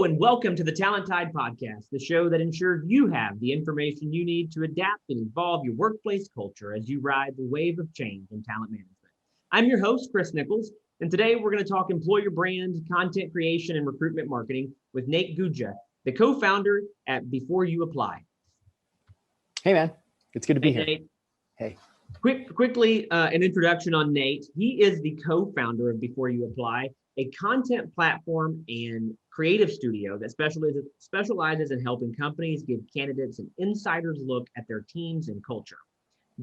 Hello and welcome to the Talent Tide Podcast, the show that ensures you have the information you need to adapt and evolve your workplace culture as you ride the wave of change in talent management. I'm your host, Chris Nichols, and today we're going to talk employer brand, content creation, and recruitment marketing with Nate Guggia, the co-founder at Before You Apply. Hey, man. It's good to be here. Nate. Hey. Quickly, an introduction on Nate. He is the co-founder of Before You Apply, a content platform and creative studio that specializes in helping companies give candidates an insider's look at their teams and culture.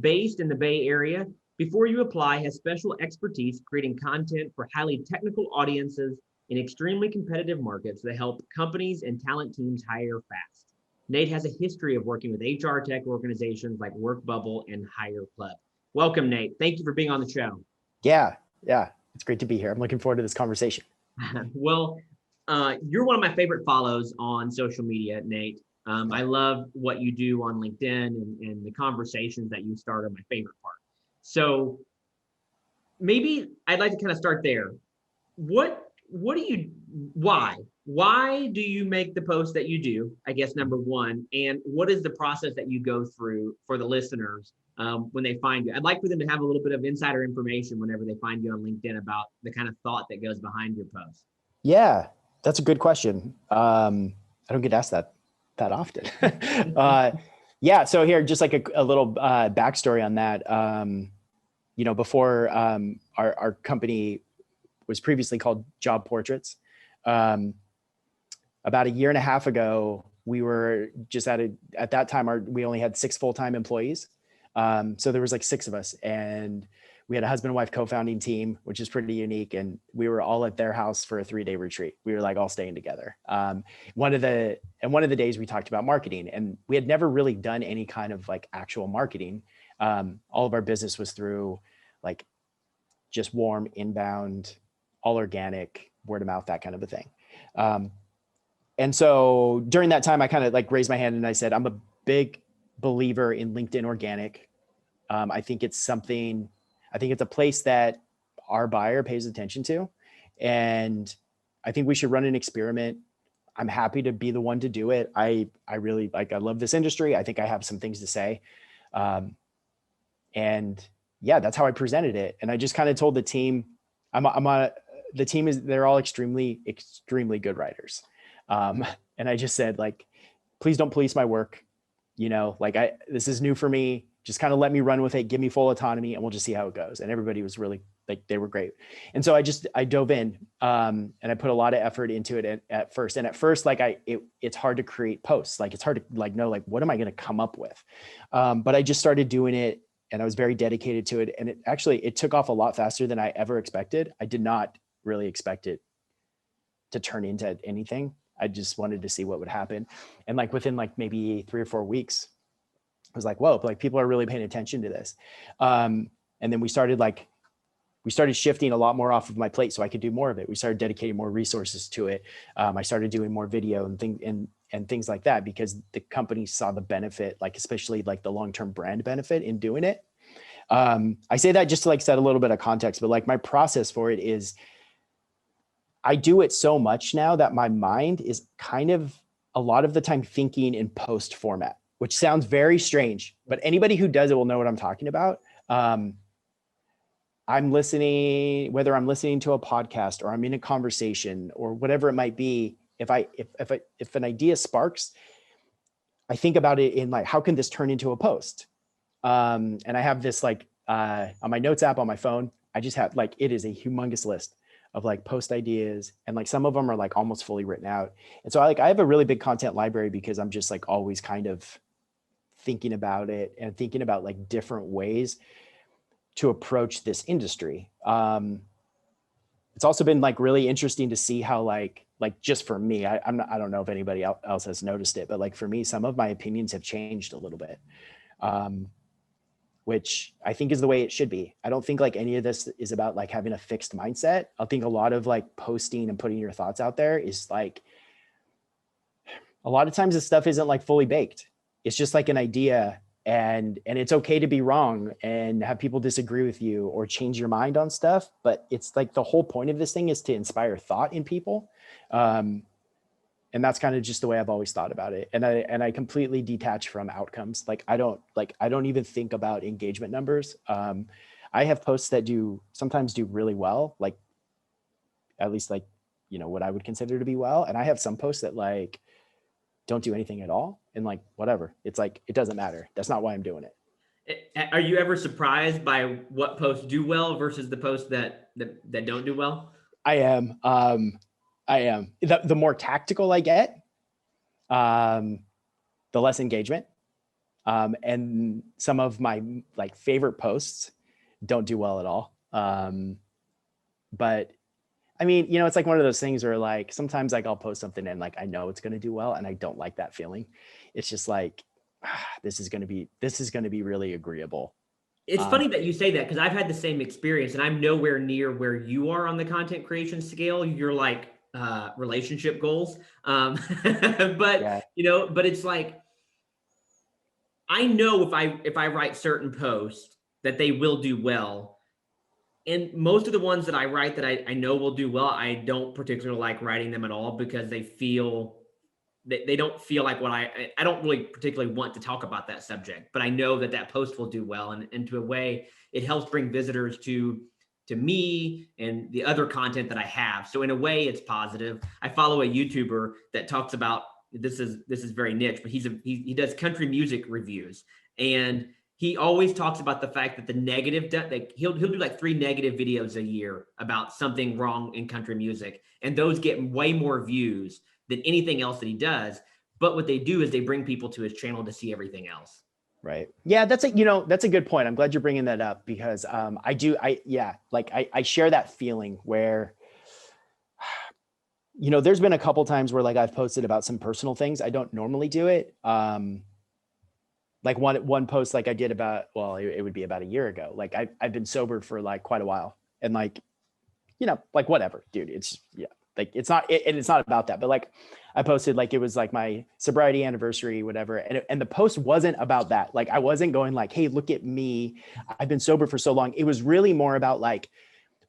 Based in the Bay Area, Before You Apply has special expertise creating content for highly technical audiences in extremely competitive markets that help companies and talent teams hire fast. Nate has a history of working with HR tech organizations like WorkBubble and HireClub. Welcome, Nate. Thank you for being on the show. Yeah. It's great to be here. I'm looking forward to this conversation. Well, you're one of my favorite follows on social media, Nate. I love what you do on LinkedIn and the conversations that you start are my favorite part. So maybe I'd like to kind of start there. Why do you make the post that you do? I guess number one, and what is the process that you go through for the listeners when they find you? I'd like for them to have a little bit of insider information whenever they find you on LinkedIn about the kind of thought that goes behind your post. Yeah, that's a good question. I don't get asked that often. So here, just like a little backstory on that. Before our company was previously called Job Portraits. About a year and a half ago, we were just at that time, we only had 6 full-time employees. So there was like 6 of us, and we had a husband and wife co-founding team, which is pretty unique. And we were all at their house for a 3-day retreat. We were like all staying together. One of the days we talked about marketing, and we had never really done any kind of like actual marketing. All of our business was through like just warm inbound, all organic, word of mouth, that kind of a thing. And so during that time, I kind of like raised my hand and I said, I'm a big believer in LinkedIn organic. I think it's a place that our buyer pays attention to. And I think we should run an experiment. I'm happy to be the one to do it. I really I love this industry. I think I have some things to say. And yeah, that's how I presented it. And I just kind of told the team, they're all extremely, extremely good writers. And I just said, like, please don't police my work. This is new for me. Just kind of let me run with it. Give me full autonomy and we'll just see how it goes. And everybody was really they were great. And so I dove in, and I put a lot of effort into it at first. And at first, it's hard to create posts. Like, it's hard to know, what am I going to come up with? But I just started doing it and I was very dedicated to it. And it took off a lot faster than I ever expected. I did not really expect it to turn into anything. I just wanted to see what would happen. And within maybe 3 or 4 weeks, I was like, whoa, people are really paying attention to this. And then we started shifting a lot more off of my plate so I could do more of it. We started dedicating more resources to it. I started doing more video and things like that because the company saw the benefit, especially the long-term brand benefit in doing it. I say that just to set a little bit of context, but my process for it is I do it so much now that my mind is kind of a lot of the time thinking in post format, which sounds very strange, but anybody who does it will know what I'm talking about. I'm listening, whether I'm listening to a podcast or I'm in a conversation or whatever it might be. If an idea sparks, I think about it in how can this turn into a post? And I have this on my notes app on my phone, I just have it is a humongous list of post ideas, and some of them are almost fully written out. And so I have a really big content library because I'm just always kind of thinking about it and thinking about different ways to approach this industry. It's also been really interesting to see how just for me, I don't know if anybody else has noticed it, but for me, some of my opinions have changed a little bit. Which I think is the way it should be. I don't think any of this is about having a fixed mindset. I think a lot of posting and putting your thoughts out there is a lot of times this stuff isn't fully baked. It's just an idea, and it's okay to be wrong and have people disagree with you or change your mind on stuff. But it's the whole point of this thing is to inspire thought in people. And that's kind of just the way I've always thought about it. And I completely detach from outcomes. Like I don't even think about engagement numbers. I have posts that sometimes do really well, like at least like, what I would consider to be well. And I have some posts that like don't do anything at all. And like, whatever, it's like, it doesn't matter. That's not why I'm doing it. Are you ever surprised by what posts do well versus the posts that don't do well? I am. The more tactical I get, the less engagement. And some of my like favorite posts don't do well at all. But I mean, it's like one of those things where like sometimes like I'll post something and like I know it's going to do well and I don't like that feeling. It's just like this is going to be really agreeable. It's funny that you say that because I've had the same experience and I'm nowhere near where you are on the content creation scale. You're like relationship goals. But Yeah. but it's like I know if I write certain posts that they will do well. And most of the ones that I write that I know will do well, I don't particularly like writing them at all because they don't feel like what I don't really particularly want to talk about that subject, but I know that post will do well. And to a way, it helps bring visitors to me and the other content that I have. So in a way, it's positive. I follow a YouTuber that talks about this is very niche, but he does country music reviews, and he always talks about the fact that the negative, like he'll do like 3 negative videos a year about something wrong in country music, and those get way more views than anything else that he does. But what they do is they bring people to his channel to see everything else. Right. Yeah, that's a good point. I'm glad you're bringing that up because I share that feeling where there's been a couple times where like I've posted about some personal things. I don't normally do it. Like one post like I did about, well, it would be about a year ago. Like I've been sober for like quite a while, and like, like whatever, dude, it's like, it's not about that, but like I posted, like, it was like my sobriety anniversary, whatever. And the post wasn't about that. Like, I wasn't going like, hey, look at me, I've been sober for so long. It was really more about like,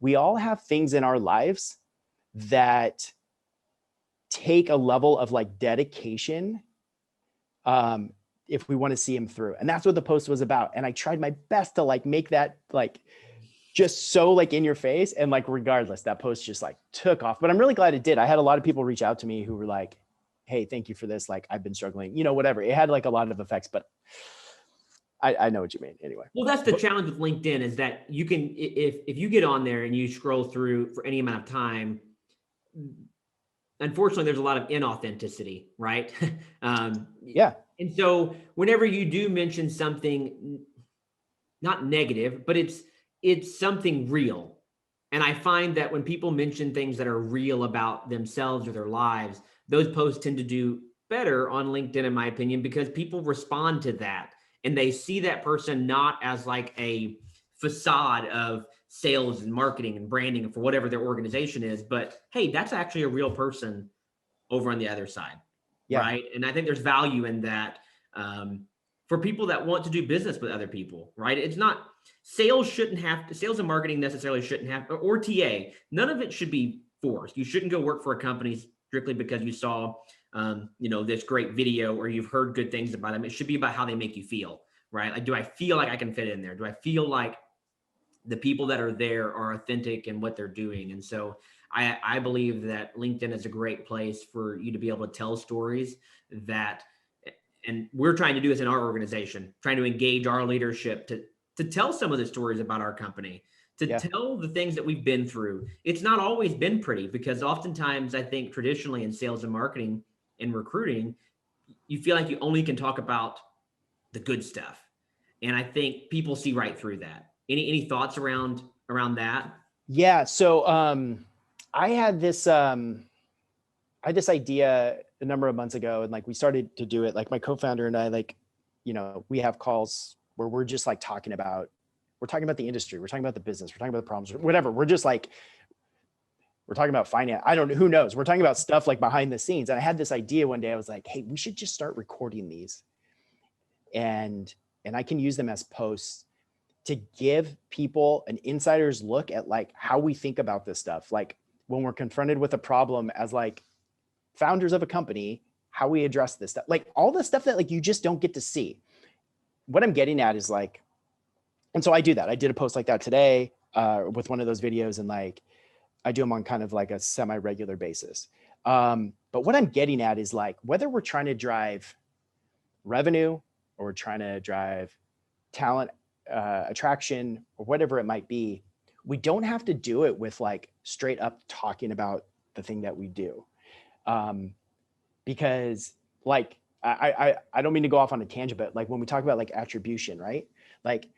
we all have things in our lives that take a level of like dedication, if we want to see him through. And that's what the post was about. And I tried my best to like make that like just so like in your face, and like regardless, that post just like took off. But I'm really glad it did. I had a lot of people reach out to me who were like, hey, thank you for this, like I've been struggling, whatever. It had like a lot of effects, but I know what you mean anyway. Well, that's the challenge with LinkedIn, is that you can, if you get on there and you scroll through for any amount of time, unfortunately there's a lot of inauthenticity, right? Yeah. And so whenever you do mention something not negative, but it's something real. And I find that when people mention things that are real about themselves or their lives, those posts tend to do better on LinkedIn, in my opinion, because people respond to that and they see that person not as like a facade of sales and marketing and branding for whatever their organization is, but hey, that's actually a real person over on the other side. Yeah. Right. And I think there's value in that, for people that want to do business with other people, right? It's not, sales and marketing necessarily shouldn't have, or TA, none of it should be forced. You shouldn't go work for a company strictly because you saw, this great video or you've heard good things about them. It should be about how they make you feel, right? Like, do I feel like I can fit in there? Do I feel like the people that are there are authentic in what they're doing? And so I believe that LinkedIn is a great place for you to be able to tell stories that, and we're trying to do this in our organization, trying to engage our leadership to tell some of the stories about our company, to tell the things that we've been through. It's not always been pretty, because oftentimes I think traditionally in sales and marketing and recruiting, you feel like you only can talk about the good stuff. And I think people see right through that. Any thoughts around that? Yeah. So I had this idea a number of months ago, and like we started to do it. Like my co-founder and I, like, we have calls where we're just like talking about the industry, we're talking about the business, we're talking about the problems, whatever. We're just like, we're talking about finance. I don't know, who knows? We're talking about stuff like behind the scenes. And I had this idea one day. I was like, hey, we should just start recording these, and I can use them as posts to give people an insider's look at like how we think about this stuff. Like when we're confronted with a problem as like founders of a company, how we address this stuff, like all the stuff that like you just don't get to see. What I'm getting at is like, and so I do that. I did a post like that today with one of those videos, and like I do them on kind of like a semi-regular basis. But what I'm getting at is like, whether we're trying to drive revenue or we're trying to drive talent attraction or whatever it might be, we don't have to do it with like straight up talking about the thing that we do. Because like, I don't mean to go off on a tangent, but like when we talk about like attribution, right? Like,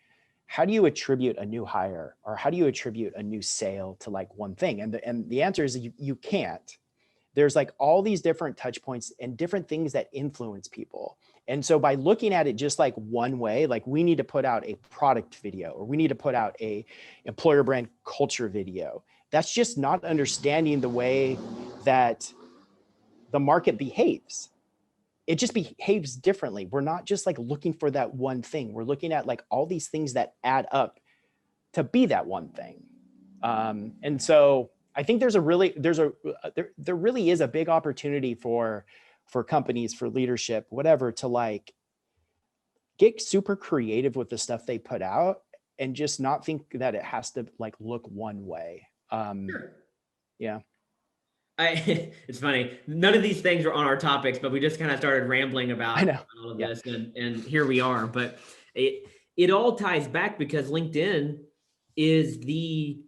how do you attribute a new hire or how do you attribute a new sale to like one thing? And the answer is you can't. There's like all these different touch points and different things that influence people. And so by looking at it just like one way, like we need to put out a product video or we need to put out a employer brand culture video. That's just not understanding the way that the market behaves. It just behaves differently. We're not just like looking for that one thing. We're looking at like all these things that add up to be that one thing. And so I think there really is a big opportunity for companies, for leadership, whatever, to like get super creative with the stuff they put out and just not think that it has to like look one way. Sure. Yeah. It's funny. None of these things are on our topics, but we just kind of started rambling about all of this, and here we are. But it all ties back because LinkedIn is the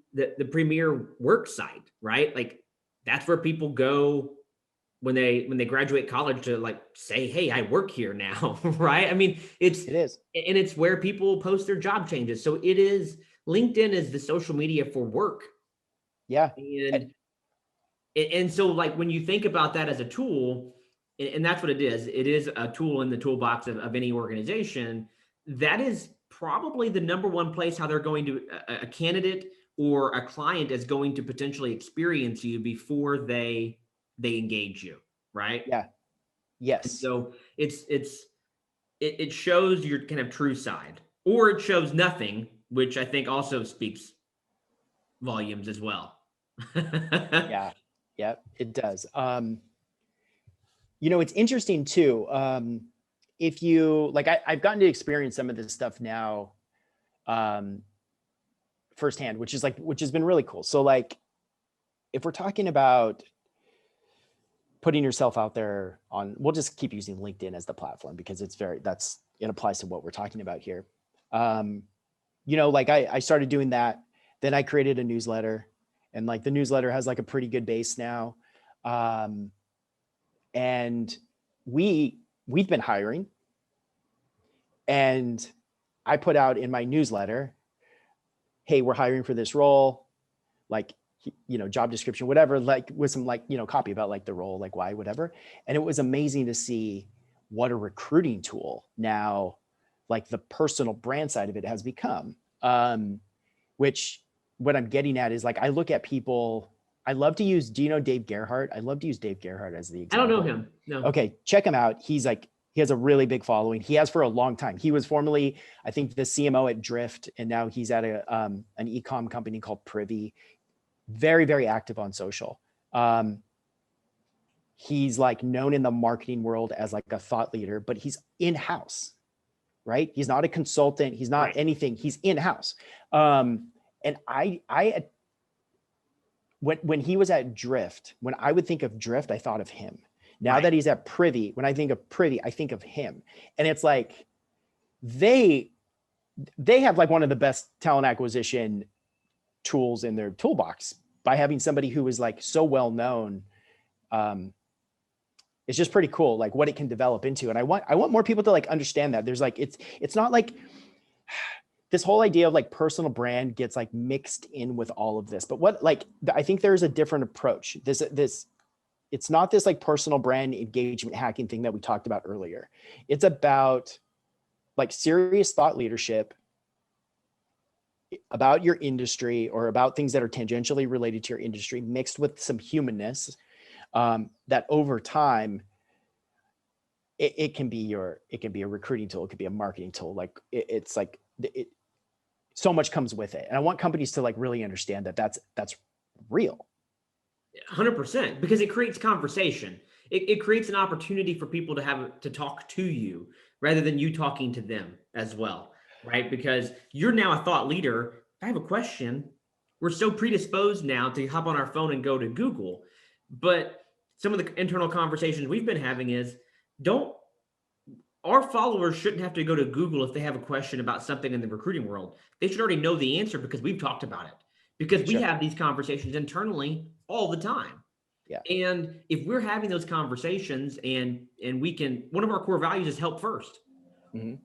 premier work site, right? Like that's where people go when they graduate college to like say, "Hey, I work here now," right? I mean, it is, and it's where people post their job changes. So LinkedIn is the social media for work. Yeah. And so like when you think about that as a tool, and that's what it is a tool in the toolbox of any organization. That is probably the number one place how they're going to, a candidate or a client is going to potentially experience you before they engage you, right? Yeah. Yes. And so it shows your kind of true side, or it shows nothing, which I think also speaks volumes as well. Yeah. Yeah, it does. It's interesting too. If you like, I've gotten to experience some of this stuff now firsthand, which has been really cool. So like, if we're talking about putting yourself out there we'll just keep using LinkedIn as the platform because it applies to what we're talking about here. Like I started doing that, then I created a newsletter, and like the newsletter has like a pretty good base now. And we've been hiring, and I put out in my newsletter, "Hey, we're hiring for this role," like, job description, whatever, like with some like, copy about like the role, like why, whatever. And it was amazing to see what a recruiting tool now, like the personal brand side of it has become. Which what I'm getting at is like, I look at people, I love to use, do you know Dave Gerhardt? I love to use Dave Gerhardt as the example. I don't know him. No. Okay. Check him out. He has a really big following. He has for a long time. He was formerly, I think, the CMO at Drift, and now he's at an e-com company called Privy. Very, very active on social. He's like known in the marketing world as like a thought leader, but he's in-house, right? He's not a consultant. He's not anything. He's in-house. And when he was at Drift, when I would think of Drift, I thought of him. Now that he's at Privy, when I think of Privy, I think of him. And it's like, they have like one of the best talent acquisition tools in their toolbox by having somebody who is like so well known. It's just pretty cool, like what it can develop into. And I want more people to like understand that there's like, it's not like this whole idea of like personal brand gets like mixed in with all of this, but I think there's a different approach. It's not this like personal brand engagement hacking thing that we talked about earlier. It's about like serious thought leadership about your industry or about things that are tangentially related to your industry, mixed with some humanness, that over time, it can be a recruiting tool. It could be a marketing tool. Like so much comes with it. And I want companies to like really understand that that's real. 100%, because it creates conversation. it creates an opportunity for people to talk to you rather than you talking to them as well, right? Because you're now a thought leader. If I have a question, we're so predisposed now to hop on our phone and go to Google. But some of the internal conversations we've been having is, don't our followers shouldn't have to go to Google if they have a question about something in the recruiting world. They should already know the answer because we've talked about it. Because we Sure. have these conversations internally all the time. Yeah. And if we're having those conversations and we can, one of our core values is help first. Mhm.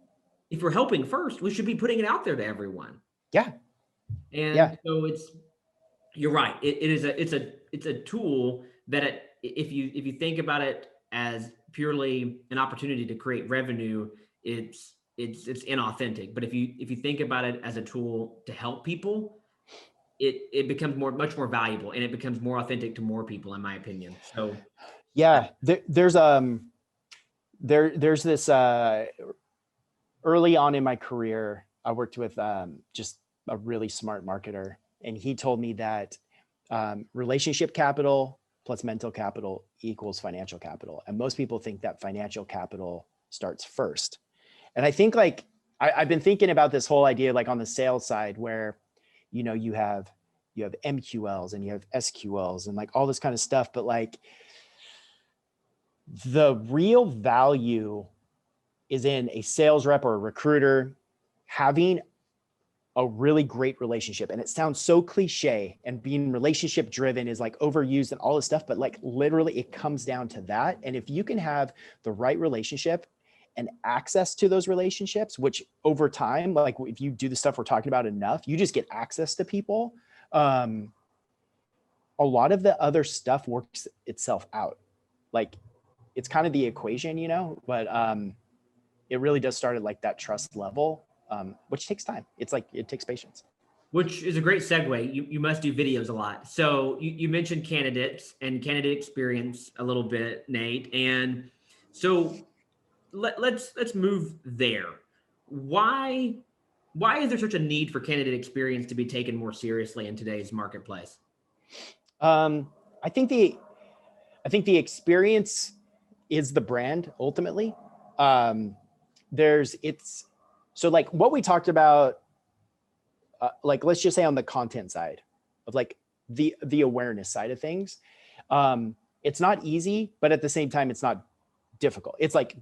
If we're helping first, we should be putting it out there to everyone. Yeah. And so you're right. It's a tool that if you think about it as purely an opportunity to create revenue, it's inauthentic. But if you think about it as a tool to help people, it becomes much more valuable, and it becomes more authentic to more people, in my opinion. So yeah, there's this early on in my career, I worked with just a really smart marketer, and he told me that relationship capital plus mental capital equals financial capital. And most people think that financial capital starts first. And I think like, I've been thinking about this whole idea, like on the sales side where, you know, you have MQLs and you have SQLs and like all this kind of stuff, but like the real value is in a sales rep or a recruiter having a really great relationship. And it sounds so cliche, and being relationship driven is like overused and all this stuff, but like literally it comes down to that. And if you can have the right relationship and access to those relationships, which over time, like if you do the stuff we're talking about enough, you just get access to people. A lot of the other stuff works itself out. Like it's kind of the equation, you know, but it really does start at like that trust level, which takes time. It's like, it takes patience. which is a great segue. You must do videos a lot. So you mentioned candidates and candidate experience a little bit, Nate. And so let's move there. Why is there such a need for candidate experience to be taken more seriously in today's marketplace? I think the experience is the brand ultimately. So like what we talked about, like let's just say on the content side of like the awareness side of things, it's not easy, but at the same time it's not difficult. It's like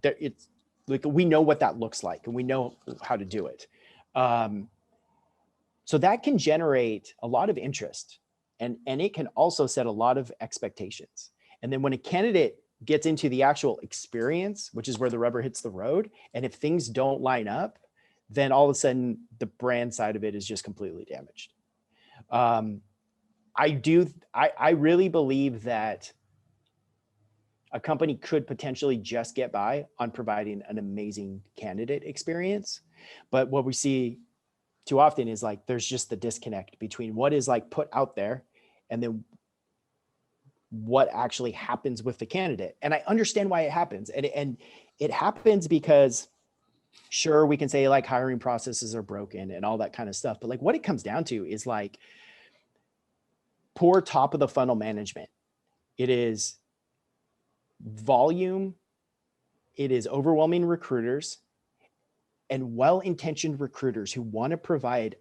we know what that looks like and we know how to do it. So that can generate a lot of interest, and it can also set a lot of expectations. And then when a candidate gets into the actual experience, which is where the rubber hits the road, and if things don't line up, then all of a sudden the brand side of it is just completely damaged. I really believe that a company could potentially just get by on providing an amazing candidate experience. But what we see too often is like, there's just the disconnect between what is like put out there and then what actually happens with the candidate. And I understand why it happens. And it happens because sure, we can say like hiring processes are broken and all that kind of stuff, but like what it comes down to is like poor top of the funnel management. It is volume. It is overwhelming recruiters and well-intentioned recruiters who want to provide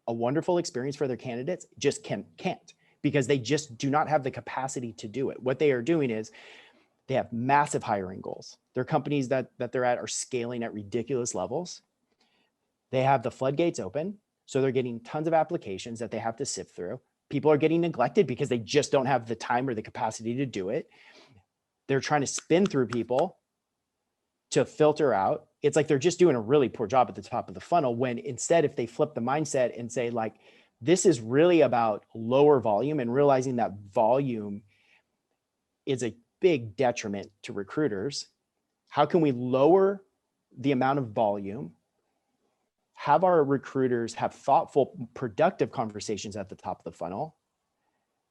a wonderful experience for their candidates just can't because they just do not have the capacity to do it. What they are doing is they have massive hiring goals. Their companies that they're at are scaling at ridiculous levels. They have the floodgates open, so they're getting tons of applications that they have to sift through. People are getting neglected because they just don't have the time or the capacity to do it. They're trying to spin through people to filter out. It's like they're just doing a really poor job at the top of the funnel, when instead, if they flip the mindset and say like, this is really about lower volume and realizing that volume is a big detriment to recruiters. How can we lower the amount of volume, have our recruiters have thoughtful, productive conversations at the top of the funnel?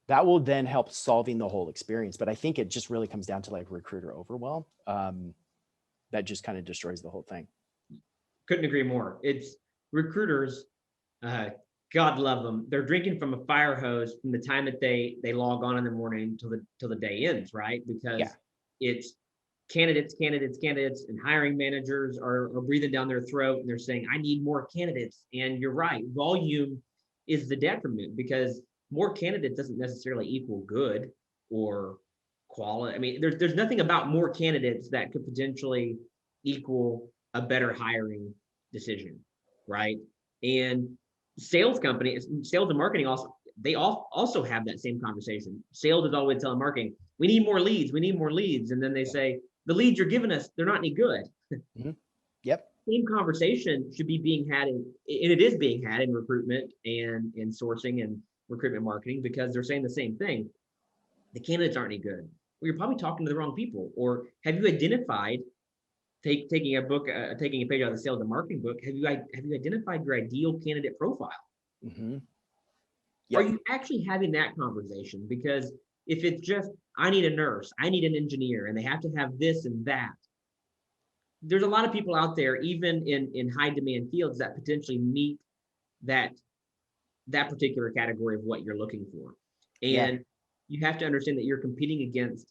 That will then help solving the whole experience. But I think it just really comes down to like recruiter overwhelm. That just kind of destroys the whole thing. Couldn't agree more. It's recruiters, God love them. They're drinking from a fire hose from the time that they log on in the morning till the day ends, right? Because it's candidates, and hiring managers are breathing down their throat and they're saying, I need more candidates. And you're right, volume is the detriment, because more candidates doesn't necessarily equal good or quality. I mean, there's nothing about more candidates that could potentially equal a better hiring decision, right? And sales companies, sales and marketing also, they also have that same conversation. Sales is always telling marketing, we need more leads, and then they say, the leads you're giving us, they're not any good. Mm-hmm. Yep. Same conversation should be being had and it is being had in recruitment and in sourcing and recruitment marketing, because they're saying the same thing. The candidates aren't any good. Well, you're probably talking to the wrong people. Or have you identified, taking a page out of the sales and marketing book, have you identified your ideal candidate profile? Mm-hmm. Yep. Are you actually having that conversation? Because if it's just, I need a nurse, I need an engineer, and they have to have this and that, there's a lot of people out there, even in high demand fields, that potentially meet that particular category of what you're looking for. And you have to understand that you're competing against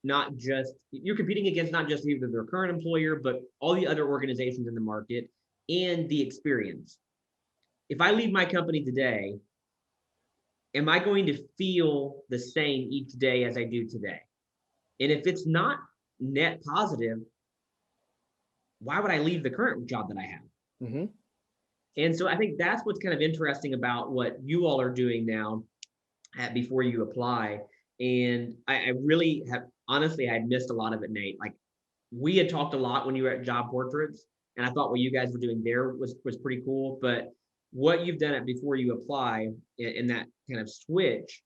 not just either their current employer, but all the other organizations in the market and the experience. If I leave my company today, am I going to feel the same each day as I do today? And if it's not net positive, why would I leave the current job that I have? Mm-hmm. And so I think that's what's kind of interesting about what you all are doing now at Before You Apply. And I really have, honestly, I had missed a lot of it, Nate. Like, we had talked a lot when you were at Job Portraits, and I thought what you guys were doing there was pretty cool. But what you've done at Before You Apply in that kind of switch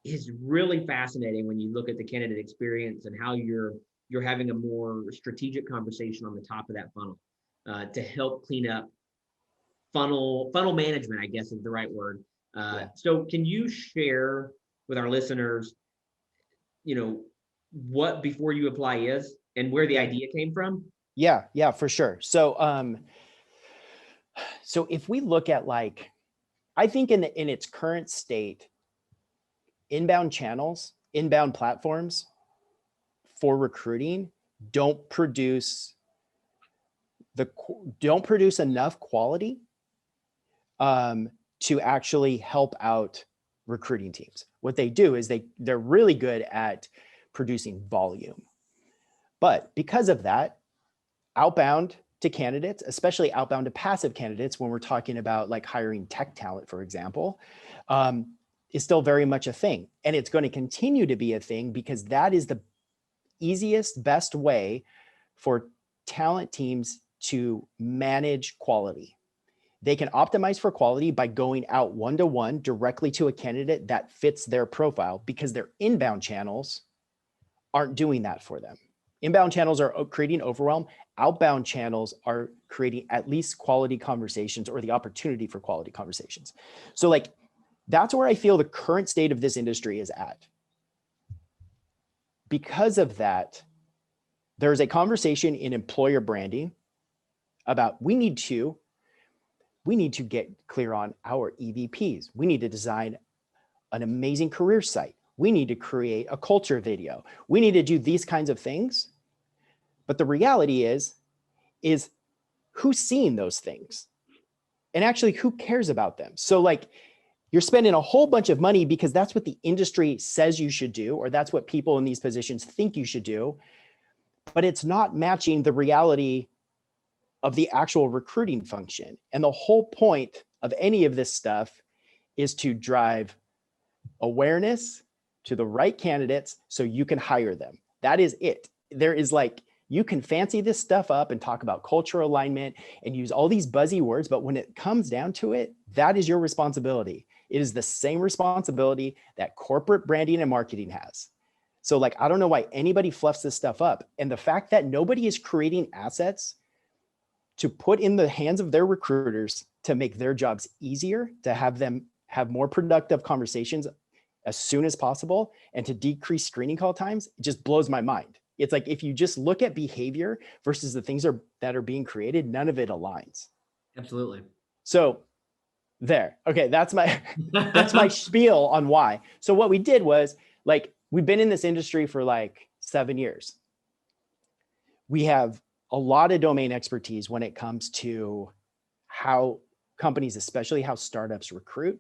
is really fascinating when you look at the candidate experience and how you're having a more strategic conversation on the top of that funnel to help clean up funnel management, I guess is the right word. So can you share with our listeners, what Before You Apply is and where the idea came from? Yeah, for sure. So, so if we look at, like, I think in its current state, inbound channels, inbound platforms for recruiting don't produce enough quality to actually help out recruiting teams. What they do is they're really good at producing volume. But because of that, outbound to candidates, especially outbound to passive candidates, when we're talking about like hiring tech talent, for example, is still very much a thing. And it's going to continue to be a thing because that is the easiest, best way for talent teams to manage quality. They can optimize for quality by going out one-to-one directly to a candidate that fits their profile, because their inbound channels aren't doing that for them. Inbound channels are creating overwhelm. Outbound channels are creating at least quality conversations, or the opportunity for quality conversations. So like, that's where I feel the current state of this industry is at. Because of that, there's a conversation in employer branding about we need to get clear on our EVPs. We need to design an amazing career site. We need to create a culture video. We need to do these kinds of things. But the reality is who's seeing those things? And actually, who cares about them? So like, you're spending a whole bunch of money because that's what the industry says you should do, or that's what people in these positions think you should do, but it's not matching the reality of the actual recruiting function. And the whole point of any of this stuff is to drive awareness to the right candidates so you can hire them. That is it. There is like, you can fancy this stuff up and talk about cultural alignment and use all these buzzy words, but when it comes down to it, that is your responsibility. It is the same responsibility that corporate branding and marketing has. So like, I don't know why anybody fluffs this stuff up. And the fact that nobody is creating assets to put in the hands of their recruiters to make their jobs easier, to have them have more productive conversations as soon as possible, and to decrease screening call times, it just blows my mind. It's like, if you just look at behavior versus the things that are being created, none of it aligns. Absolutely. So there, okay, that's my spiel on why. So what we did was, like, we've been in this industry for like 7 years. We have a lot of domain expertise when it comes to how companies, especially how startups recruit.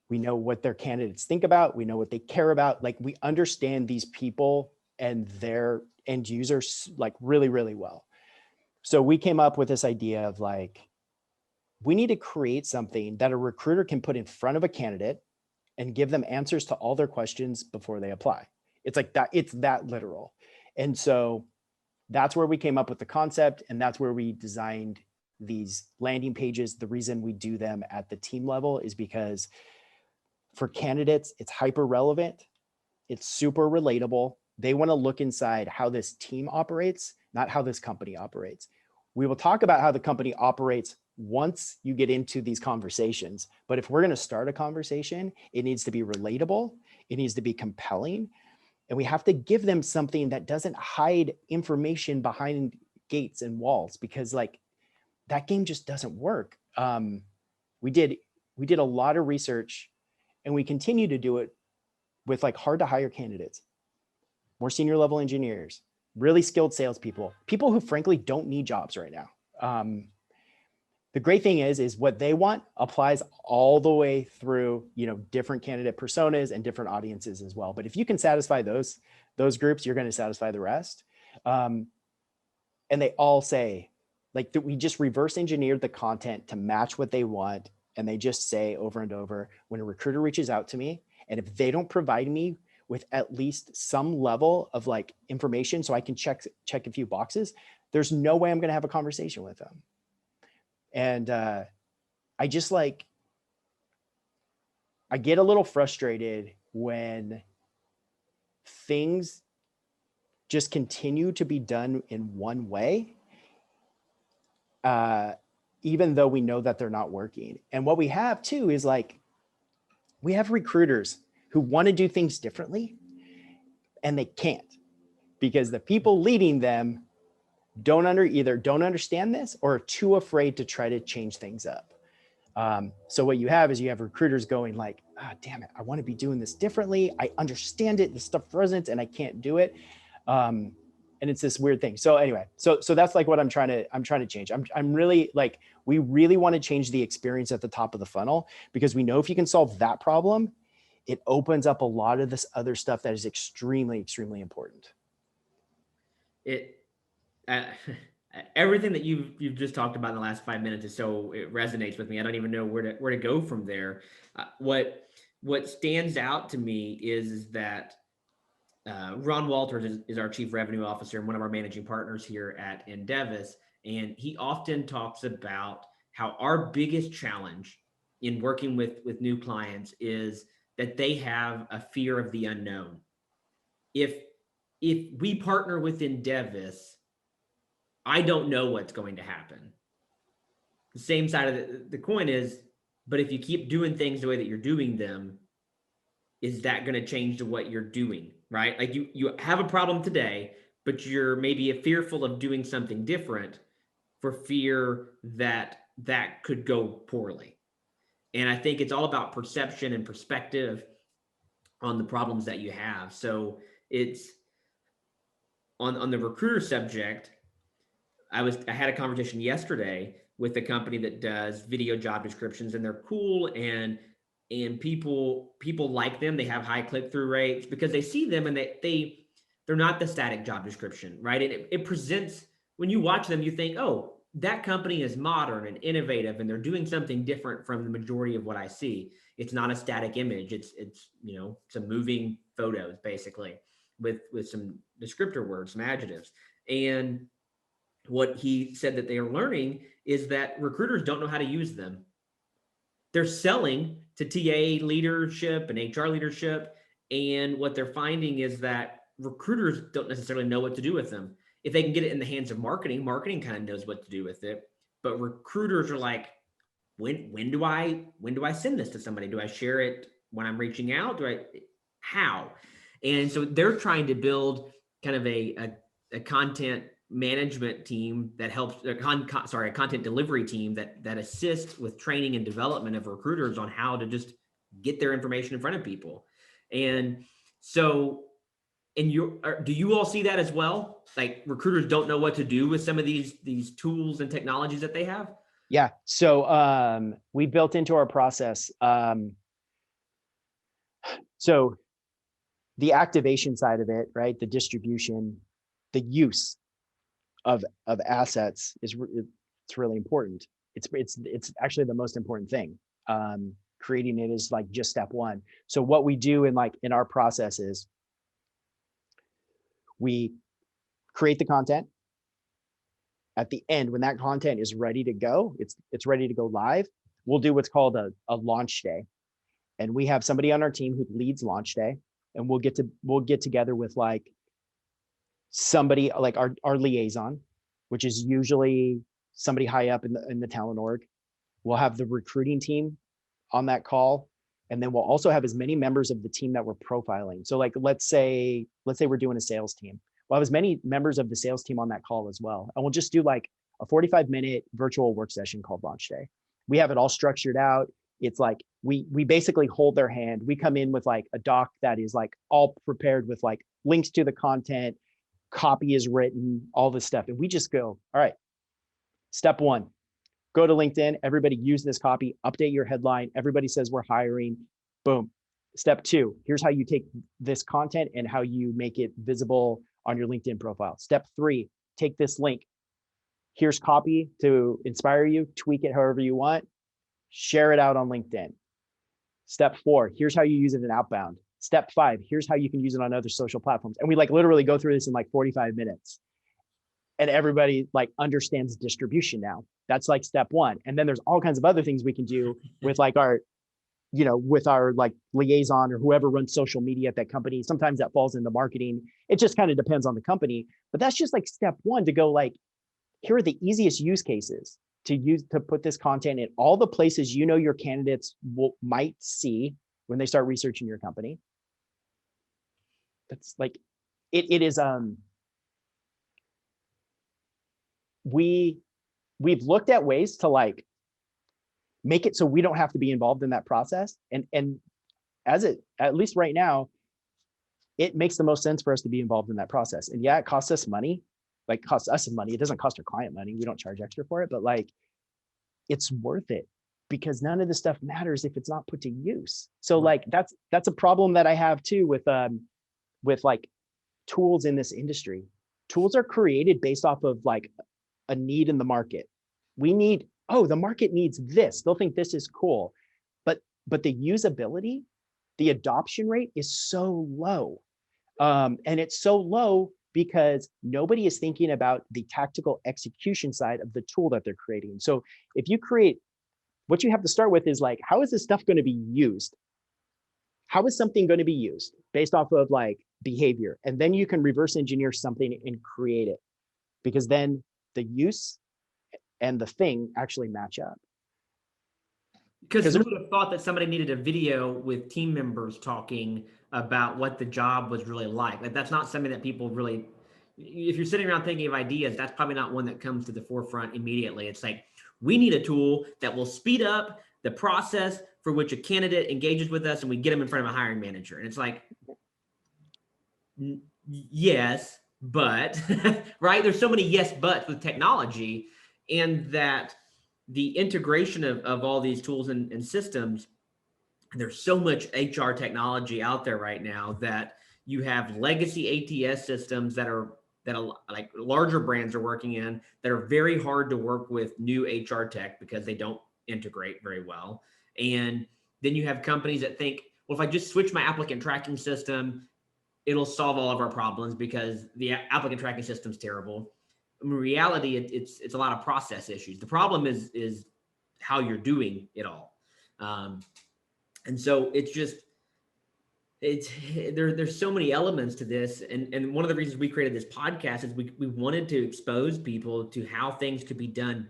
We know what their candidates think about. We know what they care about. Like, we understand these people and their end users like really, really well. So we came up with this idea of like, we need to create something that a recruiter can put in front of a candidate and give them answers to all their questions before they apply. It's like that, it's that literal. And so that's where we came up with the concept, and that's where we designed these landing pages. The reason we do them at the team level is because for candidates, it's hyper relevant. It's super relatable. They want to look inside how this team operates, not how this company operates. We will talk about how the company operates once you get into these conversations. But if we're going to start a conversation, it needs to be relatable. It needs to be compelling. And we have to give them something that doesn't hide information behind gates and walls, because like that game just doesn't work. We did a lot of research, and we continue to do it with like hard to hire candidates, more senior level engineers, really skilled salespeople, people who frankly don't need jobs right now. The great thing is what they want applies all the way through, you know, different candidate personas and different audiences as well. But if you can satisfy those groups, you're going to satisfy the rest. And they all say like that we just reverse engineered the content to match what they want. And they just say over and over, when a recruiter reaches out to me, and if they don't provide me with at least some level of like information so I can check a few boxes, there's no way I'm going to have a conversation with them. And I just like, I get a little frustrated when things just continue to be done in one way, even though we know that they're not working. And what we have too is like, we have recruiters who want to do things differently, and they can't, because the people leading them either don't understand this or are too afraid to try to change things up. So what you have is you have recruiters going like, damn it, I want to be doing this differently. I understand it. This stuff resonates and I can't do it. And it's this weird thing. So anyway, so that's like what I'm trying to change. I'm really like, we really want to change the experience at the top of the funnel, because we know if you can solve that problem, it opens up a lot of this other stuff that is extremely, extremely important. Everything that you've just talked about in the last 5 minutes is so, it resonates with me. I don't even know where to go from there. What stands out to me is that Ron Walters is our chief revenue officer and one of our managing partners here at Endevis, and he often talks about how our biggest challenge in working with new clients is that they have a fear of the unknown. If we partner with Endevis, I don't know what's going to happen. The same side of the coin is, but if you keep doing things the way that you're doing them, is that going to change to what you're doing, right? Like you have a problem today, but you're maybe fearful of doing something different for fear that that could go poorly. And I think it's all about perception and perspective on the problems that you have. So it's on the recruiter subject. I had a conversation yesterday with a company that does video job descriptions, and they're cool, and people like them. They have high click-through rates because they see them, and they're not the static job description, right? And it presents, when you watch them, you think, oh, that company is modern and innovative, and they're doing something different from the majority of what I see. It's not a static image. It's you know, some moving photos basically with some descriptor words, some adjectives. And what he said that they are learning is that recruiters don't know how to use them. They're selling to TA leadership and HR leadership, and what they're finding is that recruiters don't necessarily know what to do with them. If they can get it in the hands of marketing kind of knows what to do with it, but recruiters are like, when do I send this to somebody? Do I share it when I'm reaching out? How? And so they're trying to build kind of a content management team that helps, a content delivery team that assists with training and development of recruiters on how to just get their information in front of people. And so And do you all see that as well? Like recruiters don't know what to do with some of these tools and technologies that they have? Yeah. So we built into our process. So the activation side of it, right? The distribution, the use of assets it's really important. It's actually the most important thing. Creating it is like just step one. So what we do in our process is we create the content. At the end, when that content is ready to go, it's ready to go live, we'll do what's called a launch day. And we have somebody on our team who leads launch day, and we'll get together with like somebody like our liaison, which is usually somebody high up in the talent org. We'll have the recruiting team on that call, and then we'll also have as many members of the team that we're profiling. So like let's say we're doing a sales team. We'll have as many members of the sales team on that call as well. And we'll just do like a 45-minute virtual work session called launch day. We have it all structured out. It's like we basically hold their hand. We come in with like a doc that is like all prepared with like links to the content, copy is written, all this stuff. And we just go, all right, step one, go to LinkedIn, everybody use this copy, update your headline. Everybody says we're hiring, boom. Step two, here's how you take this content and how you make it visible on your LinkedIn profile. Step three, take this link. Here's copy to inspire you, tweak it however you want, share it out on LinkedIn. Step four, here's how you use it in outbound. Step five, here's how you can use it on other social platforms. And we like literally go through this in like 45 minutes. And everybody like understands distribution now. That's like step one. And then there's all kinds of other things we can do with like with our like liaison or whoever runs social media at that company. Sometimes that falls into marketing. It just kind of depends on the company, but that's just like step one to go like, here are the easiest use cases to put this content in all the places your candidates might see when they start researching your company. That's like, it is, we've looked at ways to like make it so we don't have to be involved in that process. And at least right now, it makes the most sense for us to be involved in that process. And yeah, it costs us money, It doesn't cost our client money. We don't charge extra for it, but like, it's worth it because none of this stuff matters if it's not put to use. So like, that's a problem that I have too with like tools in this industry. Tools are created based off of like a need in the market. The market needs this. They'll think this is cool, but the usability, the adoption rate is so low. And it's so low because nobody is thinking about the tactical execution side of the tool that they're creating. So if you create, what you have to start with is like, how is this stuff going to be used? How is something going to be used based off of like behavior? And then you can reverse engineer something and create it, because then the use and the thing actually match up. Because who would have thought that somebody needed a video with team members talking about what the job was really like? Like that's not something that people really, if you're sitting around thinking of ideas, that's probably not one that comes to the forefront immediately. It's like, we need a tool that will speed up the process for which a candidate engages with us and we get them in front of a hiring manager. And it's like, yes, but, right? There's so many yes, buts with technology, and that the integration of all these tools and systems, there's so much HR technology out there right now that you have legacy ATS systems that like larger brands are working in that are very hard to work with new HR tech because they don't integrate very well. And then you have companies that think, well, if I just switch my applicant tracking system, it'll solve all of our problems because the applicant tracking system is terrible. In reality, it's a lot of process issues. The problem is how you're doing it all. And so there's so many elements to this. And one of the reasons we created this podcast is we wanted to expose people to how things could be done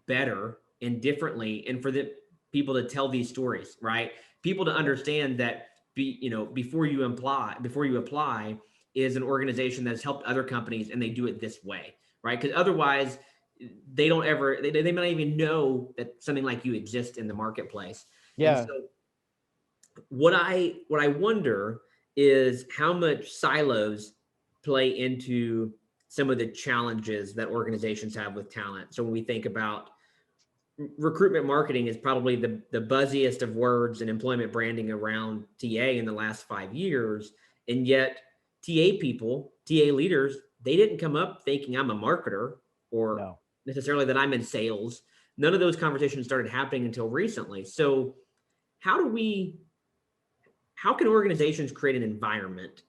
better and differently, and for the people to tell these stories, right? People to understand that before you apply is an organization that's helped other companies and they do it this way, right? Because otherwise they may not even know that something like you exists in the marketplace. Yeah. And so what I wonder is how much silos play into some of the challenges that organizations have with talent. So when we think about recruitment marketing is probably the buzziest of words in employment branding around TA in the last 5 years. And yet TA leaders, they didn't come up thinking I'm a marketer or No. necessarily that I'm in sales. None of those conversations started happening until recently. So how do we, how can organizations create an environment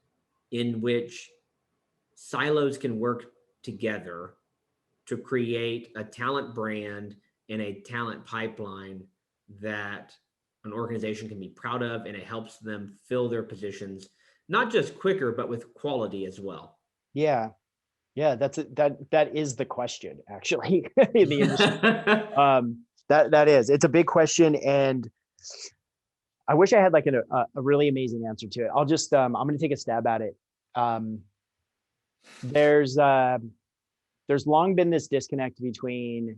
in which silos can work together to create a talent brand and a talent pipeline that an organization can be proud of, and it helps them fill their positions not just quicker but with quality as well? Yeah. Yeah. That is the question actually in the industry. That is, it's a big question. And I wish I had like a really amazing answer to it. I'll just, I'm going to take a stab at it. Um, there's long been this disconnect between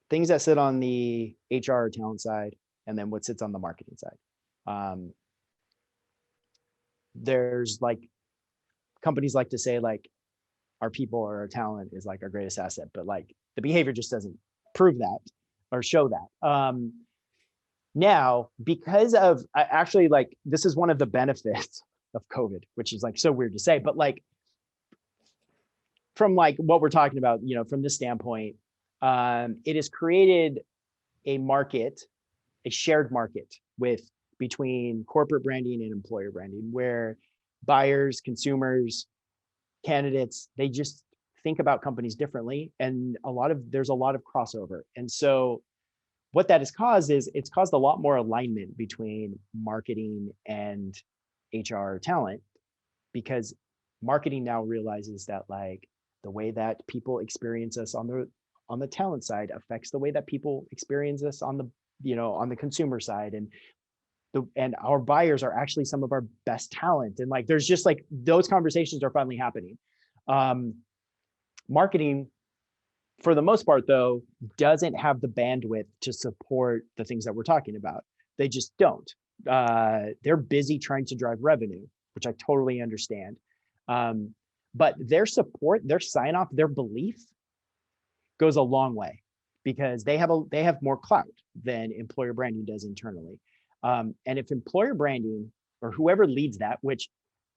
things that sit on the HR or talent side and then what sits on the marketing side. There's like, companies like to say like our people or our talent is like our greatest asset, but like the behavior just doesn't prove that or show that. Now, because of actually like, this is one of the benefits of COVID, which is like so weird to say, but like from like what we're talking about, you know, from this standpoint, it has created a market, a shared market with between corporate branding and employer branding, where buyers, consumers, candidates, they just think about companies differently. And there's a lot of crossover. And so what that has caused is it's caused a lot more alignment between marketing and HR talent, because marketing now realizes that like the way that people experience us on the talent side affects the way that people experience us on the, you know, on the consumer side. And our buyers are actually some of our best talent. And like there's just like those conversations are finally happening. Marketing, for the most part, though, doesn't have the bandwidth to support the things that we're talking about. They just don't. They're busy trying to drive revenue, which I totally understand. But their support, their sign off, their belief goes a long way, because they have more clout than employer branding does internally. And if employer branding or whoever leads that, which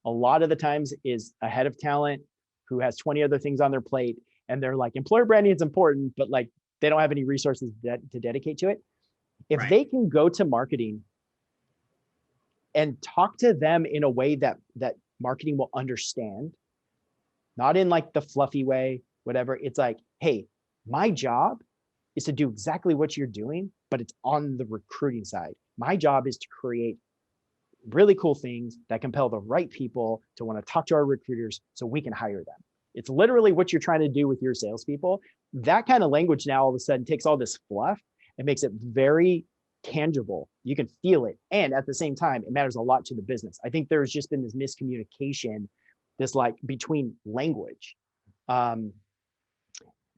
a lot of the times is a head of talent who has 20 other things on their plate, and they're like, employer branding is important, but like they don't have any resources to dedicate to it. If Right. they can go to marketing and talk to them in a way that marketing will understand, not in like the fluffy way, whatever. It's like, hey, my job is to do exactly what you're doing, but it's on the recruiting side. My job is to create really cool things that compel the right people to want to talk to our recruiters so we can hire them. It's literally what you're trying to do with your salespeople. That kind of language now all of a sudden takes all this fluff and makes it very tangible. You can feel it. And at the same time, it matters a lot to the business. I think there's just been this miscommunication, this like between language. But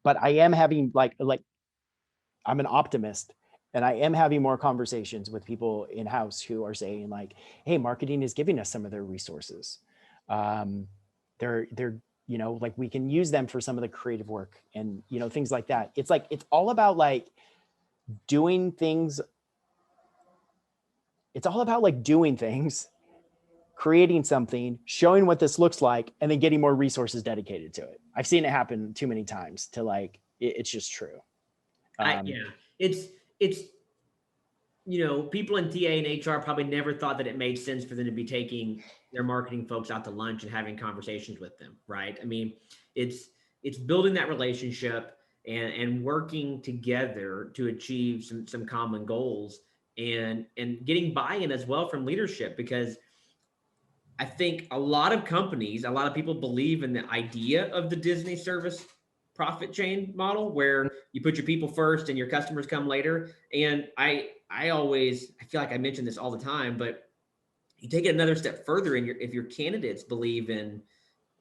I am having like I'm an optimist, and I am having more conversations with people in-house who are saying like, hey, marketing is giving us some of their resources. They're, you know, like we can use them for some of the creative work and, you know, things like that. It's like, it's all about like doing things. It's all about like doing things, creating something, showing what this looks like, and then getting more resources dedicated to it. I've seen it happen too many times to like, it's just true. Yeah, it's you know, people in TA and HR probably never thought that it made sense for them to be taking their marketing folks out to lunch and having conversations with them, right? I mean, it's building that relationship and working together to achieve some common goals, and getting buy-in as well from leadership, because I think a lot of companies, a lot of people believe in the idea of the Disney service profit chain model, where you put your people first and your customers come later. And I feel like I mention this all the time, but you take it another step further, and if your candidates believe in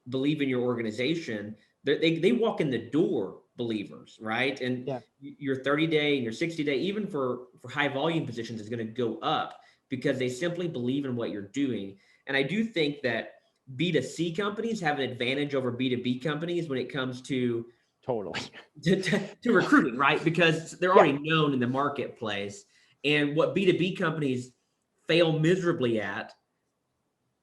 your organization, they walk in the door believers, right? And Yeah. your 30-day and your 60-day, even for high volume positions, is going to go up because they simply believe in what you're doing. And I do think that B2C companies have an advantage over B2B companies when it comes to Totally. to recruiting, right? Because they're already known in the marketplace. And what B2B companies fail miserably at,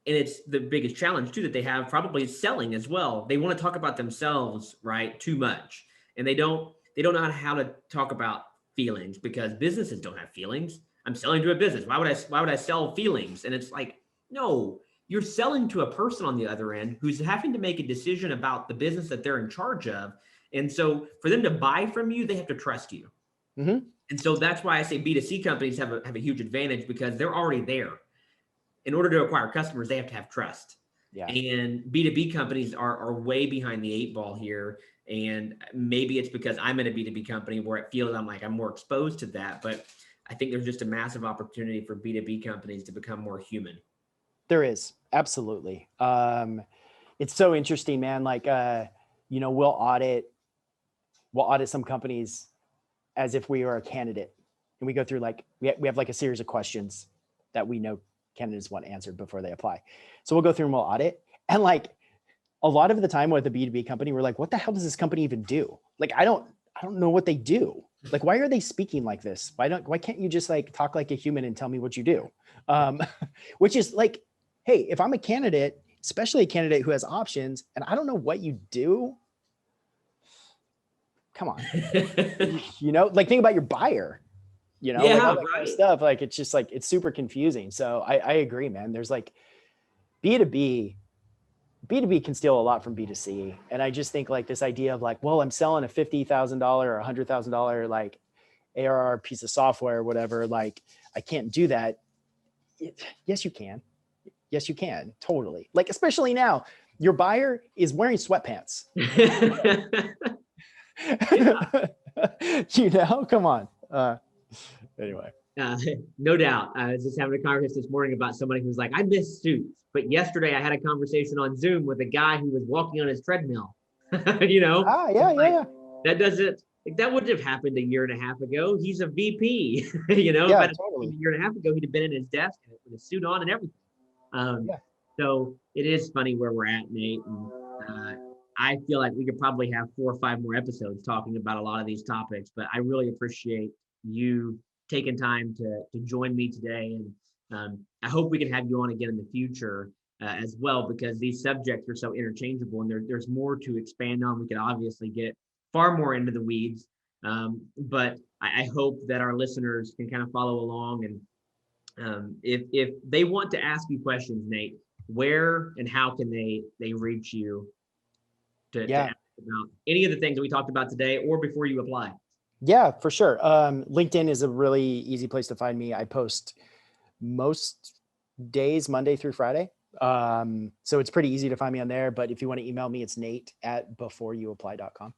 and it's the biggest challenge too that they have, probably is selling as well. They want to talk about themselves, right, too much. And they don't know how to talk about feelings, because businesses don't have feelings. I'm selling to a business. Why would I sell feelings? And it's like, no, you're selling to a person on the other end who's having to make a decision about the business that they're in charge of. And so for them to buy from you, they have to trust you. Mm-hmm. And so that's why I say B2C companies have a huge advantage, because they're already there. In order to acquire customers, they have to have trust. Yeah. And B2B companies are way behind the 8 ball here. And maybe it's because I'm in a B2B company where it feels I'm more exposed to that. But I think there's just a massive opportunity for B2B companies to become more human. There is, absolutely. It's so interesting, man. Like, we'll audit some companies as if we are a candidate, and we go through we have like a series of questions that we know candidates want answered before they apply. So we'll go through and we'll audit. And like a lot of the time with a B2B company, we're like, what the hell does this company even do? Like, I don't know what they do. Like, why are they speaking like this? Why can't you just like talk like a human and tell me what you do? Which is like, hey, if I'm a candidate, especially a candidate who has options, and I don't know what you do, come on, like think about your buyer, Yeah, like all that right. kind of stuff. Like, it's just like, it's super confusing. So I agree, man. There's like B2B can steal a lot from B2C. And I just think like this idea of like, well, I'm selling a $50,000 or $100,000 like ARR piece of software or whatever. Like, I can't do that. Yes, you can. Yes, you can. Totally. Like, especially now, your buyer is wearing sweatpants. Come on. Anyway. No doubt. I was just having a conversation this morning about somebody who's like, I miss suits. But yesterday I had a conversation on Zoom with a guy who was walking on his treadmill. Yeah. That wouldn't have happened a year and a half ago. He's a VP. Yeah, totally. A year and a half ago, he'd have been in his desk with a suit on and everything. So it is funny where we're at, Nate. And, I feel like we could probably have 4 or 5 more episodes talking about a lot of these topics, but I really appreciate you taking time to join me today. And I hope we can have you on again in the future as well, because these subjects are so interchangeable and there's more to expand on. We could obviously get far more into the weeds, but I hope that our listeners can kind of follow along. And if they want to ask you questions, Nate, where and how can they reach you to ask about any of the things that we talked about today or before you apply? Yeah, for sure. LinkedIn is a really easy place to find me. I post most days, Monday through Friday. So it's pretty easy to find me on there. But if you want to email me, it's nate@beforeyouapply.com.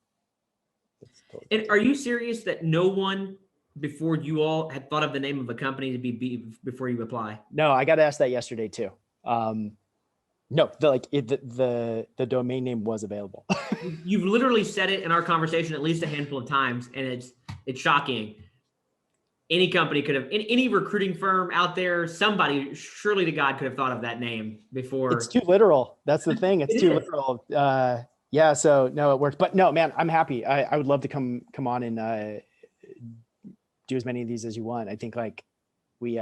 And are you serious that no one before you all had thought of the name of a company to be before you apply? No, I got asked that yesterday too. No, the domain name was available. You've literally said it in our conversation at least a handful of times, and it's shocking. Any company could have, any recruiting firm out there, somebody surely to God could have thought of that name before. It's too literal. That's the thing. It's too literal. Yeah. So no, it worked. But no, man, I'm happy. I would love to come on and do as many of these as you want. I think like we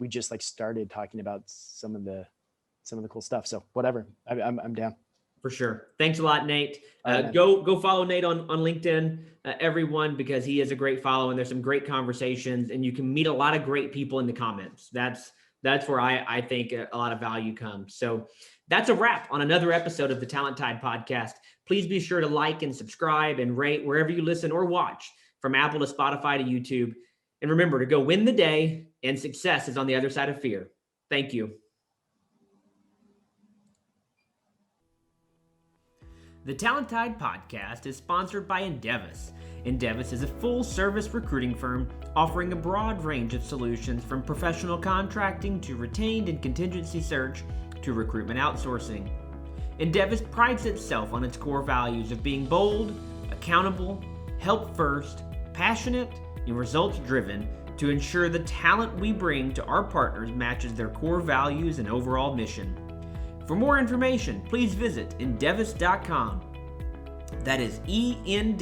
just like started talking about some of the cool stuff. So whatever, I'm down. For sure. Thanks a lot, Nate. Go follow Nate on LinkedIn, everyone, because he is a great follow and there's some great conversations and you can meet a lot of great people in the comments. That's where I think a lot of value comes. So that's a wrap on another episode of the Talent Tide podcast. Please be sure to like and subscribe and rate wherever you listen or watch, from Apple to Spotify to YouTube. And remember to go win the day, and success is on the other side of fear. Thank you. The Talent Tide podcast is sponsored by Endevis. Endevis is a full-service recruiting firm offering a broad range of solutions, from professional contracting to retained and contingency search to recruitment outsourcing. Endevis prides itself on its core values of being bold, accountable, help first, passionate, and results-driven to ensure the talent we bring to our partners matches their core values and overall mission. For more information, please visit endevis.com. That is ENDEVIS.com.